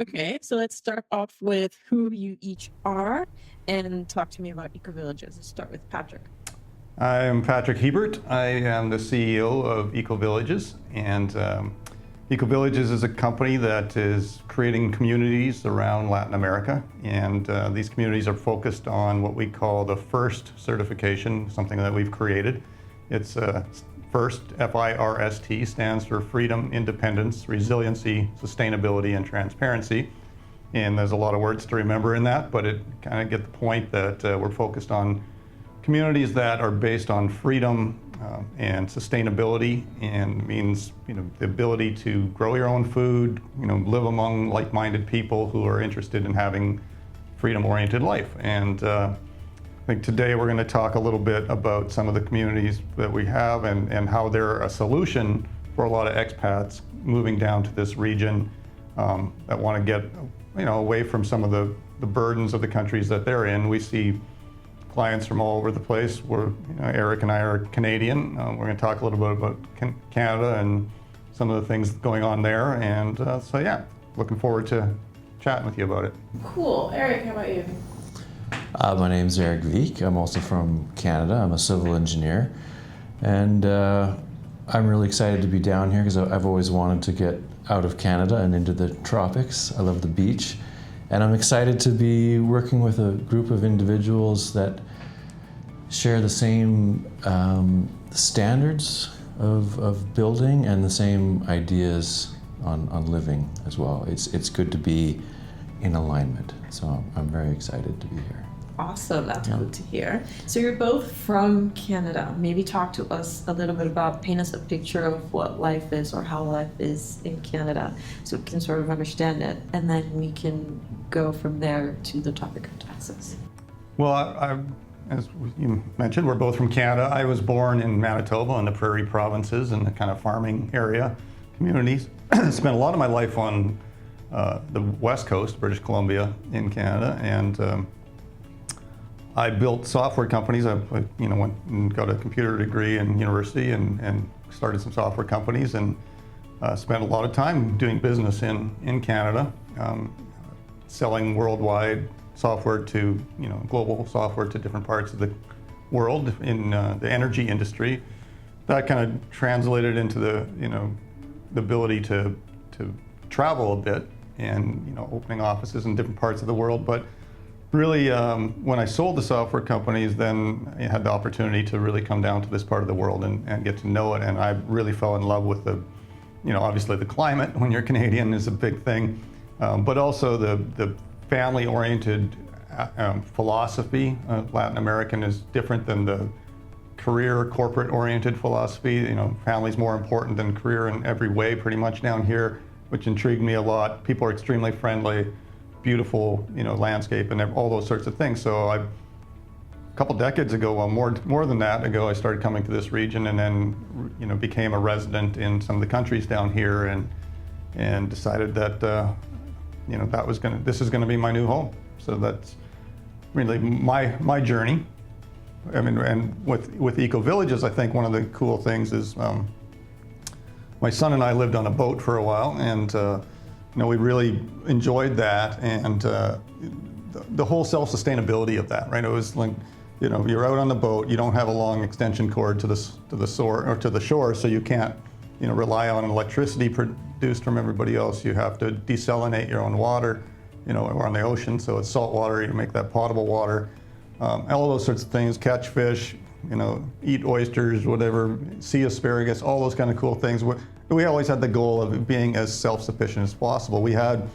Okay, so let's start off with who you each are and talk to me about eco villages. Let's start with Patrick. I am Patrick Hebert. I am the CEO of Eco Villages, and Eco Villages is a company that is creating communities around Latin America, and these communities are focused on what we call the FIRST certification, something that we've created. It's FIRST, F-I-R-S-T, stands for Freedom, Independence, Resiliency, Sustainability, and Transparency. And there's a lot of words to remember in that, but it kind of get the point that we're focused on communities that are based on freedom and sustainability, and means the ability to grow your own food, live among like-minded people who are interested in having freedom-oriented life. And I think today we're going to talk a little bit about some of the communities that we have and how they're a solution for a lot of expats moving down to this region that want to get away from some of the burdens of the countries that they're in. We see clients from all over the place. Erik and I are Canadian. We're going to talk a little bit about Canada and some of the things going on there. And so yeah, looking forward to chatting with you about it. Cool. Erik, how about you? My name's Erik Vik. I'm also from Canada. I'm a civil engineer. And I'm really excited to be down here because I've always wanted to get out of Canada and into the tropics. I love the beach. And I'm excited to be working with a group of individuals that share the same standards of building and the same ideas on living as well. It's good to be in alignment. So I'm very excited to be here. Awesome, that's good to hear. So you're both from Canada. Maybe talk to us a little bit about, paint us a picture of what life is or how life is in Canada so we can sort of understand it, and then we can go from there to the topic of taxes. Well, as you mentioned, we're both from Canada. I was born in Manitoba in the prairie provinces in the kind of farming area communities. Spent a lot of my life on the west coast, British Columbia in Canada, and I built software companies. I went and got a computer degree in university and started some software companies, and spent a lot of time doing business in Canada, selling worldwide software to, global software to different parts of the world in the energy industry. That kind of translated into the ability to travel a bit and opening offices in different parts of the world. But really, when I sold the software companies, then I had the opportunity to really come down to this part of the world and get to know it. And I really fell in love with obviously the climate when you're Canadian is a big thing, but also the family-oriented philosophy. Latin American is different than the career, corporate-oriented philosophy. Family's more important than career in every way, pretty much down here, which intrigued me a lot. People are extremely friendly, beautiful, landscape and all those sorts of things. So a couple decades ago, well, more than that ago, I started coming to this region, and then, became a resident in some of the countries down here, and decided that, this is gonna be my new home. So that's really my journey. I mean, and with Eco Villages, I think one of the cool things is my son and I lived on a boat for a while, and we really enjoyed that, and the whole self-sustainability of that, right? It was like, you're out on the boat, you don't have a long extension cord to the shore, so you can't, rely on electricity produced from everybody else. You have to desalinate your own water. We're on the ocean, so it's salt water. You make that potable water. All those sorts of things. Catch fish, eat oysters, whatever. See asparagus. All those kind of cool things. We always had the goal of being as self-sufficient as possible. We had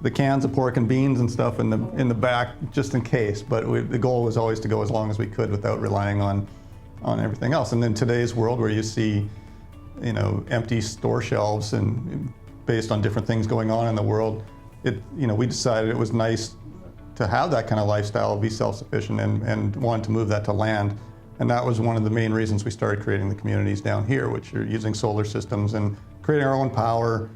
the cans of pork and beans and stuff in the back just in case, but the goal was always to go as long as we could without relying on everything else. And in today's world, where you see, empty store shelves and based on different things going on in the world, we decided it was nice to have that kind of lifestyle, be self-sufficient, and wanted to move that to land. And that was one of the main reasons we started creating the communities down here, which are using solar systems and creating our own power,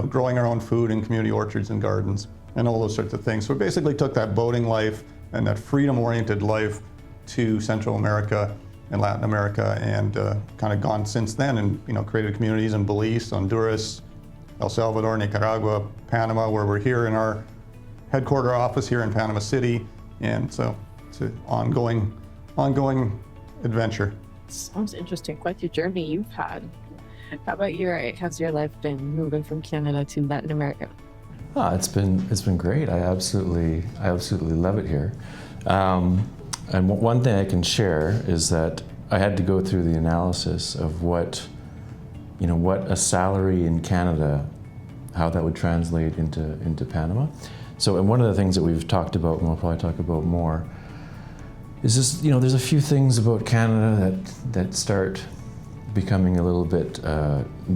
growing our own food in community orchards and gardens, and all those sorts of things. So we basically took that boating life and that freedom-oriented life to Central America and Latin America, and kind of gone since then, and created communities in Belize, Honduras, El Salvador, Nicaragua, Panama, where we're here in our headquarter office here in Panama City. And so it's an ongoing adventure. Sounds interesting. Quite the journey you've had. How about you, Erik? How's your life been moving from Canada to Latin America? It's been great. I absolutely love it here. And one thing I can share is that I had to go through the analysis of what a salary in Canada, how that would translate into Panama. So, and one of the things that we've talked about, and we'll probably talk about more, is just, there's a few things about Canada that start becoming a little bit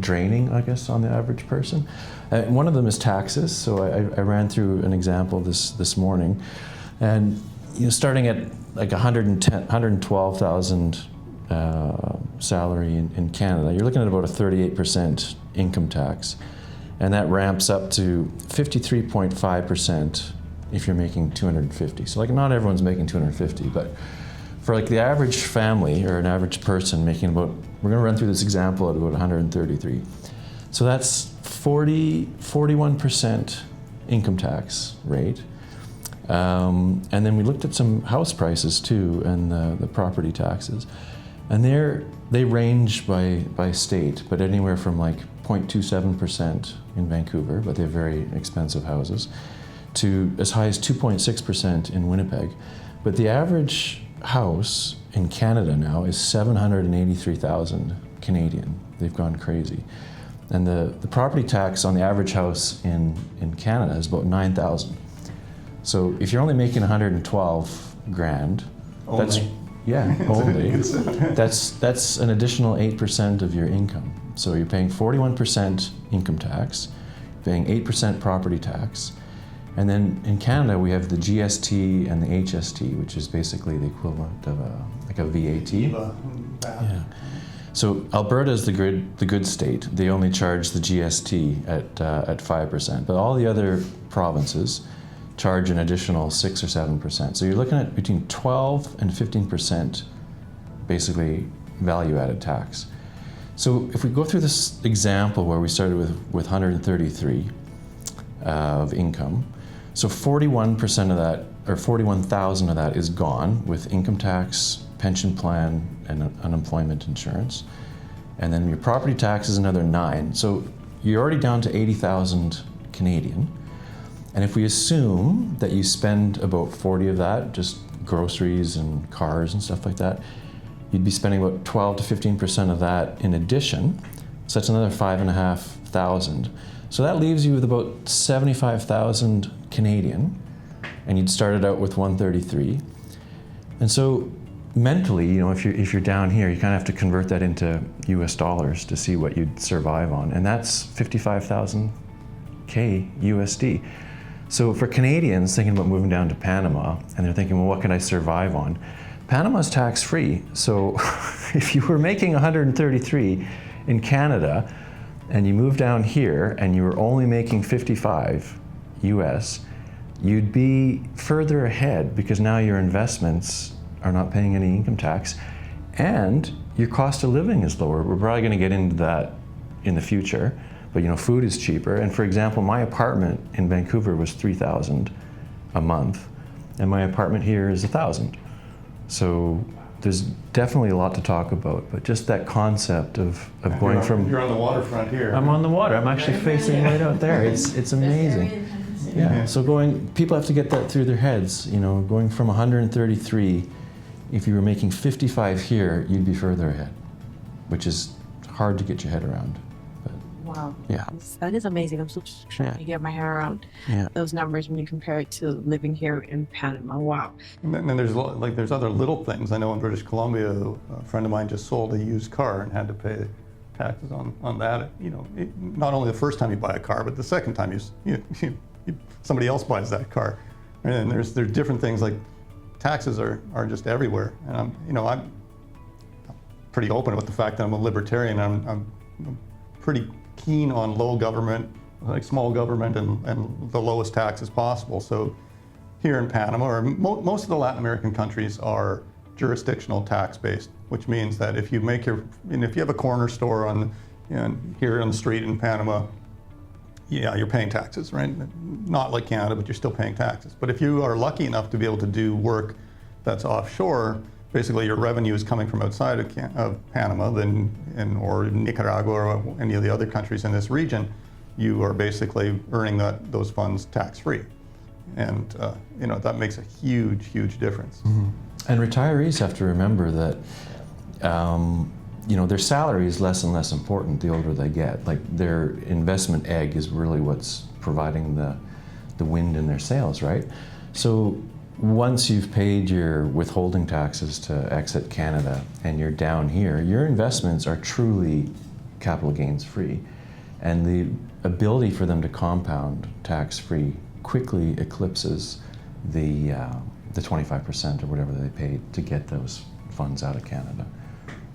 draining, I guess, on the average person. One of them is taxes. So I ran through an example this morning, and starting at like 112,000 salary in Canada, you're looking at about a 38% income tax, and that ramps up to 53.5% if you're making 250. So like not everyone's making 250, but for like the average family or an average person making about, we're going to run through this example at about 133. So that's 41% income tax rate. And then we looked at some house prices too, and the property taxes. And they range by state, but anywhere from like 0.27% in Vancouver, but they have very expensive houses, to as high as 2.6% in Winnipeg. But the average house in Canada now is 783,000 Canadian. They've gone crazy. And the property tax on the average house in Canada is about 9,000. So if you're only making 112 grand, that's only. That's an additional 8% of your income. So you're paying 41% income tax, paying 8% property tax, and then in Canada we have the GST and the HST, which is basically the equivalent of a VAT. Yeah. So Alberta is the good state. They only charge the GST at 5%, but all the other provinces charge an additional 6 or 7%. So you're looking at between 12 and 15% basically value-added tax. So if we go through this example where we started with 133 of income, so 41% of that, or 41,000 of that is gone with income tax, pension plan, and unemployment insurance. And then your property tax is another 9. So you're already down to 80,000 Canadian. And if we assume that you spend about 40 of that, just groceries and cars and stuff like that, you'd be spending about 12 to 15% of that in addition. So that's another 5,500. So that leaves you with about 75,000 Canadian, and you'd started out with 133. And so mentally, if you're down here, you kind of have to convert that into US dollars to see what you'd survive on. And that's 55,000 K USD. So for Canadians thinking about moving down to Panama, and they're thinking, well, what can I survive on? Panama's tax-free. So if you were making 133 in Canada, and you moved down here, and you were only making 55 US, you'd be further ahead because now your investments are not paying any income tax, and your cost of living is lower. We're probably going to get into that in the future. But food is cheaper. And for example, my apartment in Vancouver was $3,000 a month, and my apartment here is $1,000. So there's definitely a lot to talk about. But just that concept of going from... You're on the waterfront here. I'm on the water. I'm actually facing right out there. It's amazing. Yeah. So people have to get that through their heads. Going from 133, if you were making 55 here, you'd be further ahead, which is hard to get your head around. Wow. Yeah. That is amazing. I'm still trying to get my head around those numbers when you compare it to living here in Panama. Wow. And then there's other little things. I know in British Columbia, a friend of mine just sold a used car and had to pay taxes on that. Not only the first time you buy a car, but the second time somebody else buys that car. And there's different things like taxes are just everywhere. And I'm pretty open with the fact that I'm a libertarian. I'm pretty keen on low government, like small government, and the lowest taxes possible. So here in Panama, or most of the Latin American countries are jurisdictional tax based, which means that if you have a corner store here on the street in Panama, yeah, you're paying taxes, right? Not like Canada, but you're still paying taxes. But if you are lucky enough to be able to do work that's offshore, basically your revenue is coming from outside of Panama, or Nicaragua or any of the other countries in this region, you are basically earning those funds tax-free. And that makes a huge, huge difference. Mm-hmm. And retirees have to remember that their salary is less and less important the older they get. Like their investment egg is really what's providing the wind in their sails, right? So once you've paid your withholding taxes to exit Canada and you're down here, your investments are truly capital gains free. And the ability for them to compound tax-free quickly eclipses the 25% or whatever they paid to get those funds out of Canada.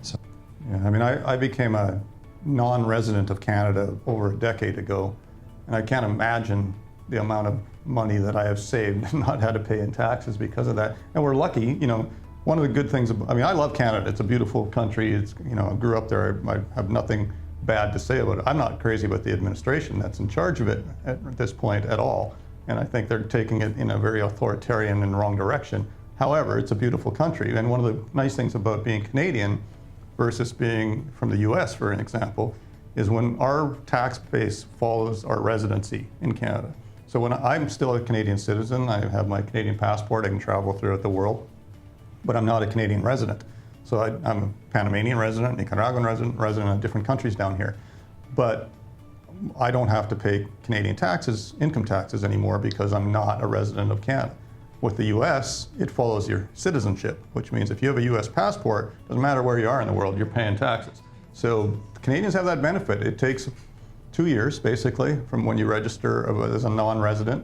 So, yeah, I mean, I became a non-resident of Canada over a decade ago, and I can't imagine the amount of money that I have saved and not had to pay in taxes because of that. And we're lucky, one of the good things, I love Canada. It's a beautiful country. It's, I grew up there. I have nothing bad to say about it. I'm not crazy about the administration that's in charge of it at this point at all. And I think they're taking it in a very authoritarian and wrong direction. However, it's a beautiful country. And one of the nice things about being Canadian versus being from the US, for an example, is when our tax base follows our residency in Canada. So when I'm still a Canadian citizen, I have my Canadian passport, I can travel throughout the world, but I'm not a Canadian resident. So I'm a Panamanian resident, Nicaraguan resident of different countries down here. But I don't have to pay Canadian taxes, income taxes anymore because I'm not a resident of Canada. With the US, it follows your citizenship, which means if you have a US passport, doesn't matter where you are in the world, you're paying taxes. So Canadians have that benefit. It takes 2 years, basically, from when you register as a non-resident,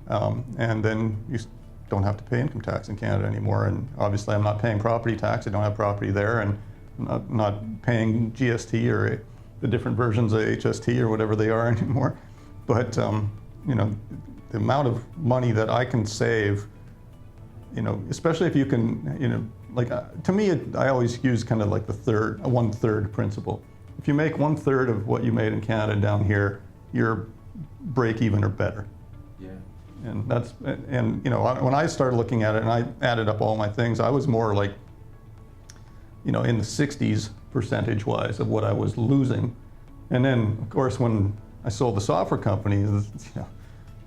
and then you don't have to pay income tax in Canada anymore. And obviously I'm not paying property tax, I don't have property there, and I'm not paying GST or the different versions of HST or whatever they are anymore. But the amount of money that I can save, especially if you can, to me, I always use kind of like the 1/3 principle. If you make 1/3 of what you made in Canada down here, you're break even or better. yeah. And when I started looking at it and I added up all my things, I was more like, in the 60s percentage-wise of what I was losing. And then, of course, when I sold the software company,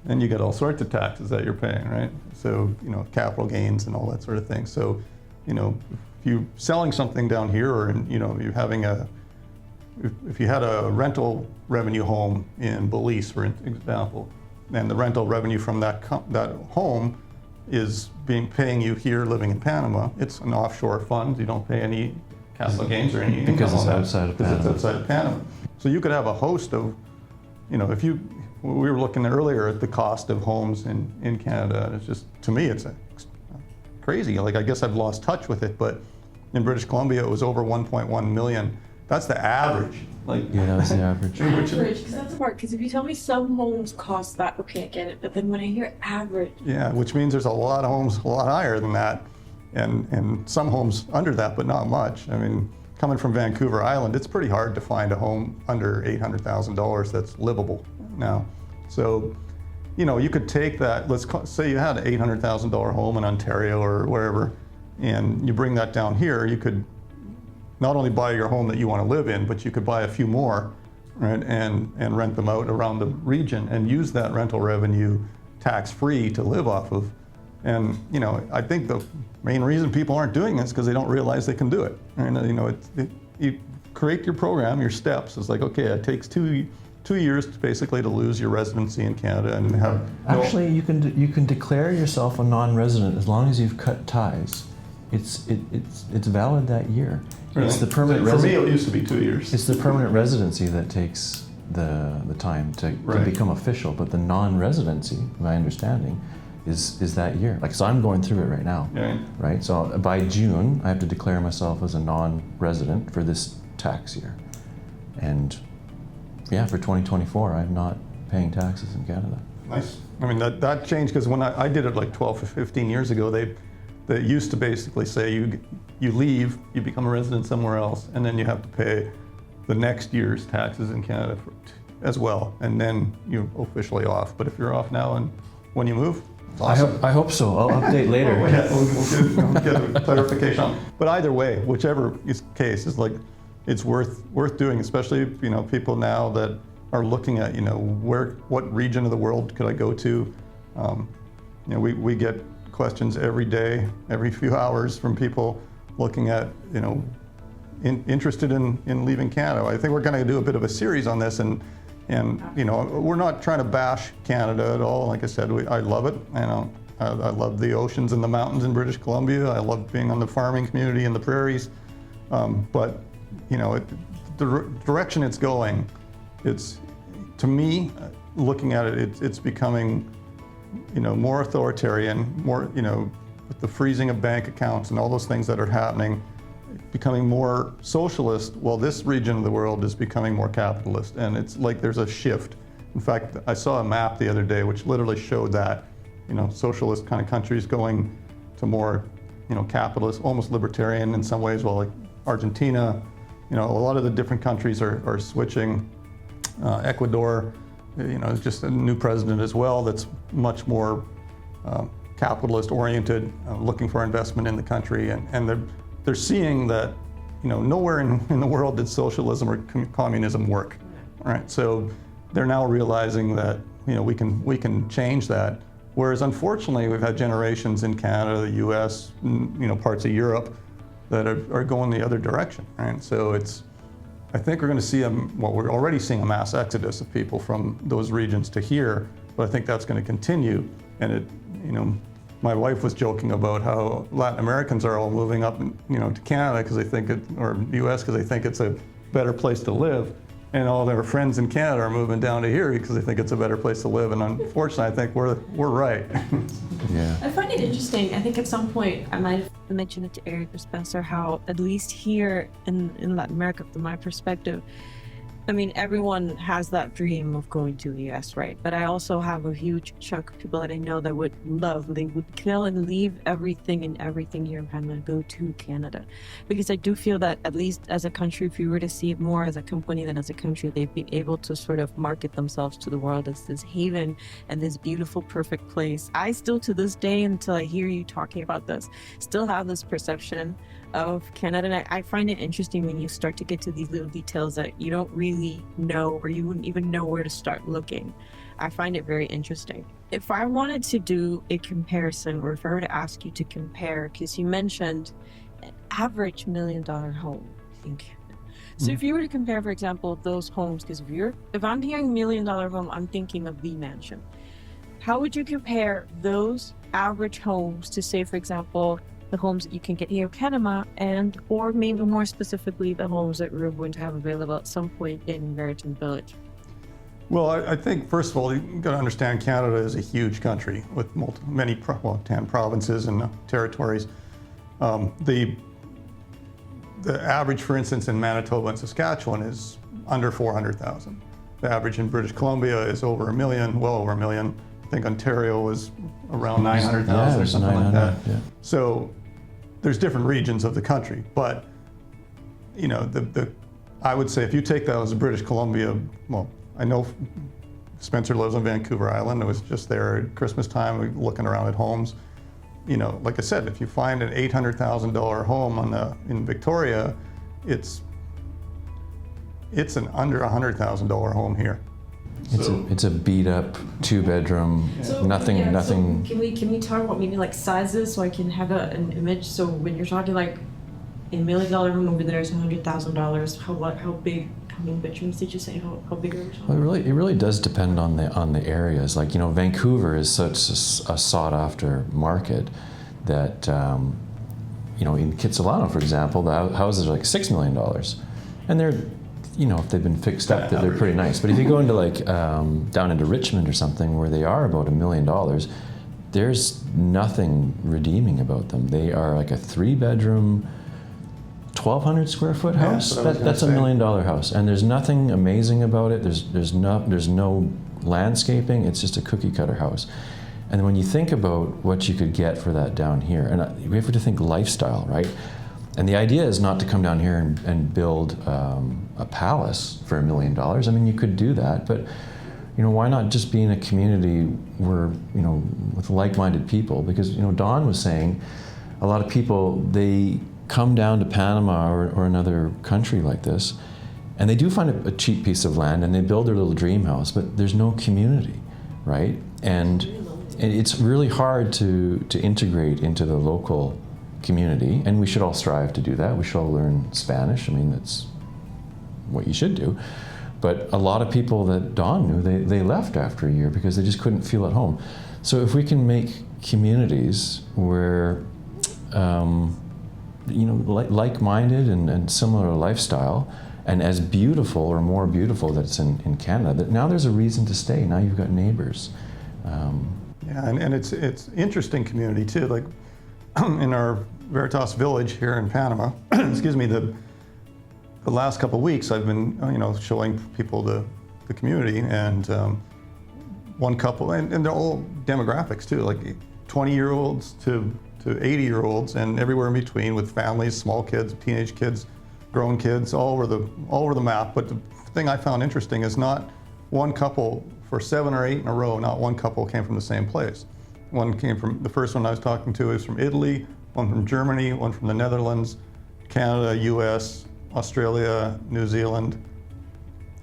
then you get all sorts of taxes that you're paying, right? So, capital gains and all that sort of thing. So, if you're selling something down here, or you're having if you had a rental revenue home in Belize, for example, and the rental revenue from that home is paying you here living in Panama, it's an offshore fund. You don't pay any capital gains or any income Because it's on that, outside of Panama. Because it's outside of Panama. So you could have a host of, we were looking earlier at the cost of homes in Canada, and it's just, to me, it's crazy. I guess I've lost touch with it, but in British Columbia, it was over 1.1 million. That's the average. Yeah, that was the average. Average, because that's hard. Because if you tell me some homes cost that, okay, I get it. But then when I hear average, Yeah, which means there's a lot of homes a lot higher than that, and some homes under that, but not much. I mean, coming from Vancouver Island, it's pretty hard to find a home under $800,000 that's livable now. So, you could take that. Say you had an $800,000 home in Ontario or wherever, and you bring that down here. You could not only buy your home that you want to live in, but you could buy a few more, right, and rent them out around the region and use that rental revenue tax-free to live off of. And I think the main reason people aren't doing this is because they don't realize they can do it. And you create your program, your steps. It's like, okay, it takes 2 years basically to lose your residency in Canada and have. Actually, you can declare yourself a non-resident as long as you've cut ties. It's valid that year. Really? It's the permanent For me, it used to be 2 years. It's the permanent residency that takes the time to become official, but the non-residency, my understanding, is that year. So I'm going through it right now. Yeah. Right? So by June, I have to declare myself as a non-resident for this tax year. And yeah, for 2024, I'm not paying taxes in Canada. Nice. I mean, that changed because when I did it like 12 or 15 years ago, they used to basically say you leave, you become a resident somewhere else, and then you have to pay the next year's taxes in Canada as well, and then you're officially off. But if you're off now and when you move, it's awesome. I hope so. I'll update later. We'll get a clarification. But either way, whichever case is like, it's worth doing, especially if, people now that are looking at, what region of the world could I go to? We get questions every day, every few hours from people looking at, interested in leaving Canada. I think we're going to do a bit of a series on this, and we're not trying to bash Canada at all. Like I said, I love it. I love the oceans and the mountains in British Columbia. I love being on the farming community in the prairies. But the direction it's going, it's, to me, looking at it, it's becoming, more authoritarian, more, with the freezing of bank accounts and all those things that are happening, becoming more socialist, while this region of the world is becoming more capitalist. And it's like there's a shift. In fact, I saw a map the other day which literally showed that, socialist kind of countries going to more, capitalist, almost libertarian in some ways, while like Argentina, a lot of the different countries are switching. Ecuador, just a new president as well that's much more capitalist oriented, looking for investment in the country, and they're seeing that, nowhere in the world did socialism or communism work. All right, so they're now realizing that, we can change that. Whereas unfortunately, we've had generations in Canada, the U.S., parts of Europe that are going the other direction. Right, so I think we're going to see we're already seeing a mass exodus of people from those regions to here, but I think that's going to continue. And my wife was joking about how Latin Americans are all moving up, to Canada because they think or the U.S. because they think it's a better place to live, and all their friends in Canada are moving down to here because they think it's a better place to live. And unfortunately, I think we're right. Yeah. I find it interesting. I think at some point I might have mentioned it to Erik or Spencer, how at least here in Latin America, from my perspective, I mean, everyone has that dream of going to the US, right? But I also have a huge chunk of people that I know that they would kill and leave everything here and kind of go to Canada. Because I do feel that at least as a country, if you were to see it more as a company than as a country, they'd be able to sort of market themselves to the world as this haven and this beautiful, perfect place. I still, to this day, until I hear you talking about this, still have this perception of Canada. And I find it interesting when you start to get to these little details that you don't really know, or you wouldn't even know where to start looking. I find it very interesting. If I wanted to do a comparison, or if I were to ask you to compare, because you mentioned an average $1 million home in Canada. So if you were to compare, for example, those homes, because if I'm hearing $1 million home, I'm thinking of the mansion. How would you compare those average homes to, say, for example, the homes that you can get here in Canada, or maybe more specifically, the homes that we're going to have available at some point in Raritan Village? Well, I think, first of all, you've got to understand Canada is a huge country with 10 provinces and territories. The average, for instance, in Manitoba and Saskatchewan is under 400,000. The average in British Columbia is over $1 million, well over $1 million. I think Ontario was around 900,000 or something like that. Yeah. So there's different regions of the country, but I would say if you take that as a British Columbia, well, I know Spencer lives on Vancouver Island. I was just there at Christmas time looking around at homes. Like I said, if you find an $800,000 home in Victoria, it's an under $100,000 home here. It's a beat up 2-bedroom, nothing. So can we talk about maybe like sizes so I can have an image? So when you're talking like a $1 million home over there is $100,000, how big? How many bedrooms did you say? How big are we talking? Well, it really does depend on the areas. Like, Vancouver is such a sought after market that in Kitsilano, for example, the houses are like $6 million, and they're, if they've been fixed up, they're pretty nice. But if you go into like down into Richmond or something where they are about $1 million, there's nothing redeeming about them. They are like a 3-bedroom, 1,200 square foot house. That's a $1 million house, and there's nothing amazing about it. There's no landscaping. It's just a cookie cutter house. And when you think about what you could get for that down here, and we have to think lifestyle, right? And the idea is not to come down here and build a palace for $1 million. I mean, you could do that, but why not just be in a community where, with like-minded people? Because, Don was saying, a lot of people, they come down to Panama or another country like this, and they do find a cheap piece of land, and they build their little dream house, but there's no community, right? And it's really hard to integrate into the local community, and we should all strive to do that. We should all learn Spanish. I mean, that's what you should do. But a lot of people that Don knew, they left after a year because they just couldn't feel at home. So if we can make communities where, like-minded and similar lifestyle, and as beautiful or more beautiful that it's in Canada, that now there's a reason to stay. Now you've got neighbors. Yeah, and it's interesting community too. Like in our Veritas village here in Panama, excuse me, the last couple of weeks I've been showing people the community, and one couple, and they're all demographics too, like 20-year-olds to 80-year-olds, and everywhere in between, with families, small kids, teenage kids, grown kids, all over the map. But the thing I found interesting is not one couple for 7 or 8 in a row, not one couple came from the same place. One came from, the first one I was talking to is from Italy, one from Germany, one from the Netherlands, Canada, US, Australia, New Zealand,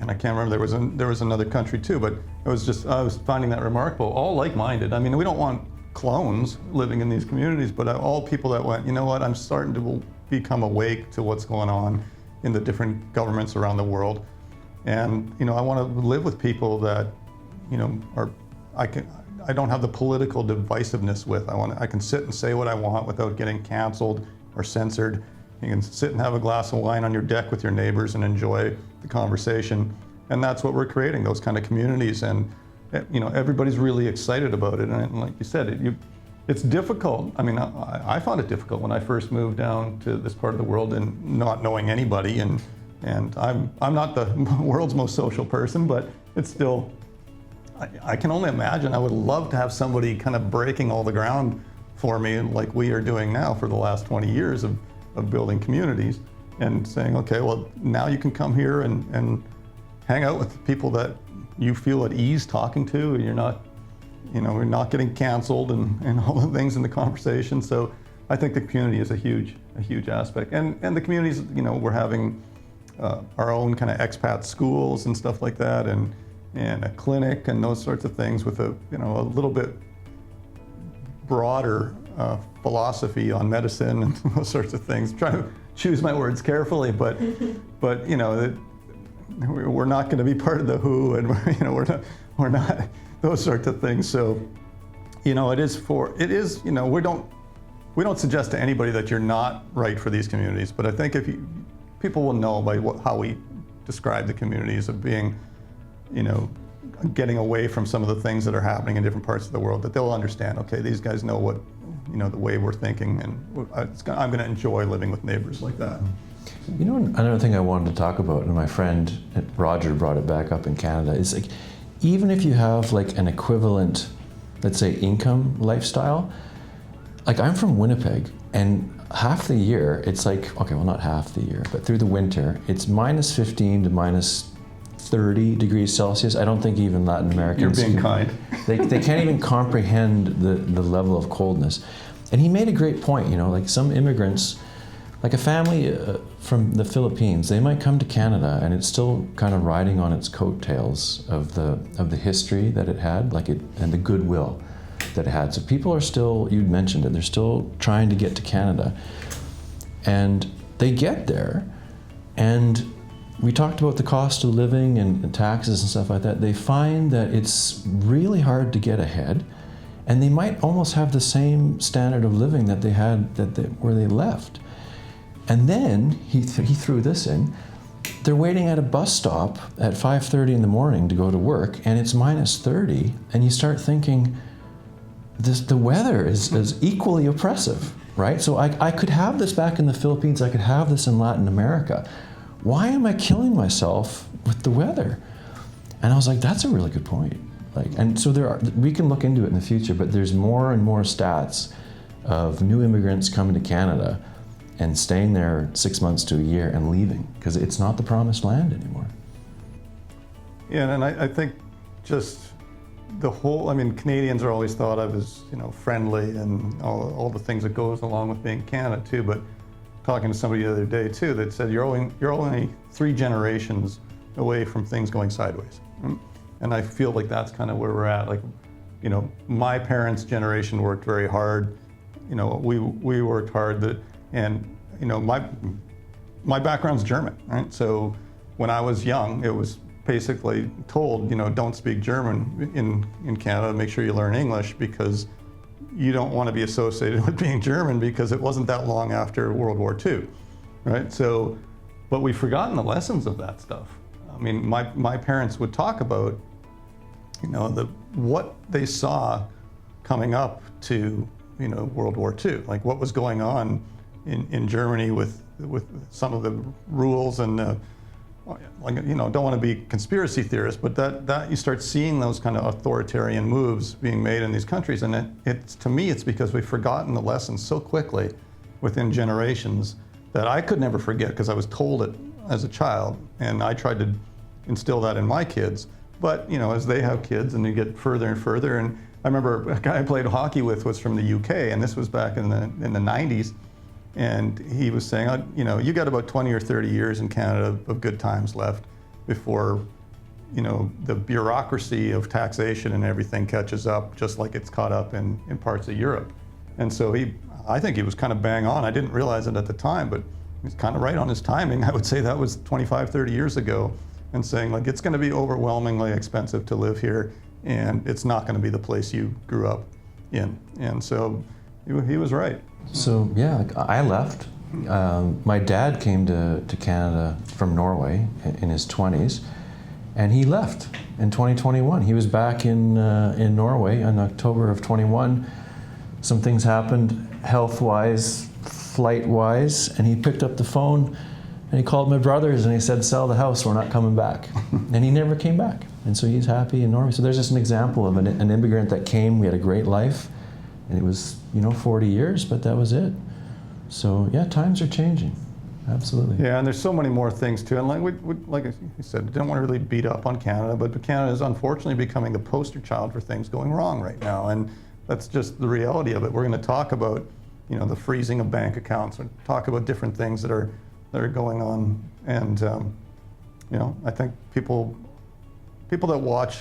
and I can't remember, there was another country too, but I was finding that remarkable. All like-minded. I mean, we don't want clones living in these communities, but all people that went, you know what, I'm starting to become awake to what's going on in the different governments around the world. And, I want to live with people that, I don't have the political divisiveness with. I can sit and say what I want without getting canceled or censored. You can sit and have a glass of wine on your deck with your neighbors and enjoy the conversation. And that's what we're creating, those kind of communities. And, everybody's really excited about it. And like you said, it's difficult. I mean, I found it difficult when I first moved down to this part of the world and not knowing anybody. And I'm not the world's most social person, but it's still, I can only imagine. I would love to have somebody kind of breaking all the ground for me like we are doing now for the last 20 years of building communities, and saying, okay, well, now you can come here and hang out with people that you feel at ease talking to, and you're not, we're not getting canceled and all the things in the conversation. So I think the community is a huge aspect. And the communities, we're having our own kind of expat schools and stuff like that, and a clinic and those sorts of things with a little bit broader philosophy on medicine and those sorts of things. Trying to choose my words carefully, but we're not going to be part of the WHO, and we're not those sorts of things. So we don't suggest to anybody that you're not right for these communities, but I think people will know by how we describe the communities of being, getting away from some of the things that are happening in different parts of the world, that they'll understand, okay, these guys know what, the way we're thinking, and I'm going to enjoy living with neighbors like that. Another thing I wanted to talk about, and my friend Roger brought it back up in Canada, is like, even if you have like an equivalent, let's say, income lifestyle, like I'm from Winnipeg, and half the year, it's like, okay, well, not half the year, but through the winter, it's -15 to -30 degrees Celsius. I don't think even Latin Americans... You're being kind. They can't even comprehend the level of coldness. And he made a great point, like some immigrants, like a family from the Philippines, they might come to Canada and it's still kind of riding on its coattails of the history that it had, and the goodwill that it had. So people are still, you'd mentioned it, they're still trying to get to Canada. And they get there, and we talked about the cost of living and taxes and stuff like that. They find that it's really hard to get ahead, and they might almost have the same standard of living that they had where they left. And then he threw this in. They're waiting at a bus stop at 5:30 in the morning to go to work, and it's -30, and you start thinking, the weather is equally oppressive, right? So I could have this back in the Philippines, I could have this in Latin America. Why am I killing myself with the weather? And I was like, that's a really good point. And so we can look into it in the future, but there's more and more stats of new immigrants coming to Canada, and staying there 6 months to a year and leaving, because it's not the promised land anymore. Yeah, and I think just the whole, I mean, Canadians are always thought of as, friendly and all the things that goes along with being Canada too, but talking to somebody the other day too that said you're only 3 generations away from things going sideways. And I feel like that's kind of where we're at. Like, my parents' generation worked very hard. We worked hard, and my background's German, right? So when I was young, it was basically told, don't speak German in Canada, make sure you learn English, because you don't want to be associated with being German, because it wasn't that long after World War II, right? So, but we've forgotten the lessons of that stuff. I mean, my parents would talk about, what they saw coming up to, World War II, like what was going on in Germany with some of the rules and, don't want to be conspiracy theorists, but that you start seeing those kind of authoritarian moves being made in these countries, and it's to me, it's because we've forgotten the lessons so quickly within generations that I could never forget, because I was told it as a child, and I tried to instill that in my kids. But as they have kids and you get further and further, and I remember a guy I played hockey with was from the UK, and this was back in the 90s, and he was saying, you got about 20 or 30 years in Canada of good times left before, the bureaucracy of taxation and everything catches up, just like it's caught up in parts of Europe. And so I think he was kind of bang on. I didn't realize it at the time, but he's kind of right on his timing. I would say that was 25, 30 years ago, and saying, like, it's going to be overwhelmingly expensive to live here, and it's not going to be the place you grew up in. And so he was right. So yeah, I left. My dad came to Canada from Norway in his 20s, and he left in 2021. He was back in Norway in October of 21. Some things happened health-wise, flight-wise, and he picked up the phone and he called my brothers and he said, sell the house, we're not coming back. And he never came back. And so he's happy in Norway. So there's just an example of an immigrant that came, we had a great life, and it was, 40 years, but that was it. So yeah, times are changing. Absolutely. Yeah, and there's so many more things too. And like you said, I don't want to really beat up on Canada, but Canada is unfortunately becoming the poster child for things going wrong right now. And that's just the reality of it. We're going to talk about, the freezing of bank accounts, and talk about different things that are going on. And, I think people that watch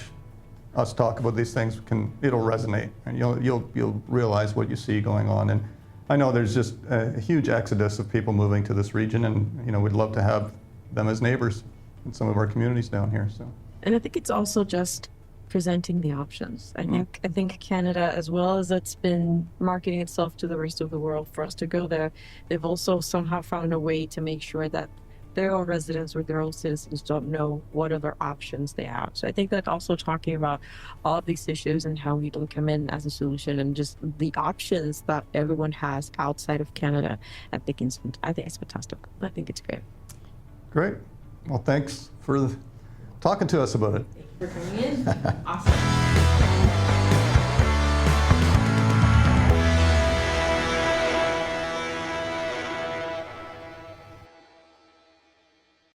us talk about these things it'll resonate, and you'll realize what you see going on. And I know there's just a huge exodus of people moving to this region, and we'd love to have them as neighbors in some of our communities down here. So, and I think it's also just presenting the options. I think Canada, as well as it's been marketing itself to the rest of the world for us to go there, they've also somehow found a way to make sure that their own residents or their own citizens don't know what other options they have. So I think that also talking about all of these issues and how we don't come in as a solution, and just the options that everyone has outside of Canada, I think it's fantastic. I think it's great. Great. Well, thanks for talking to us about it. Thank you for coming in. Awesome.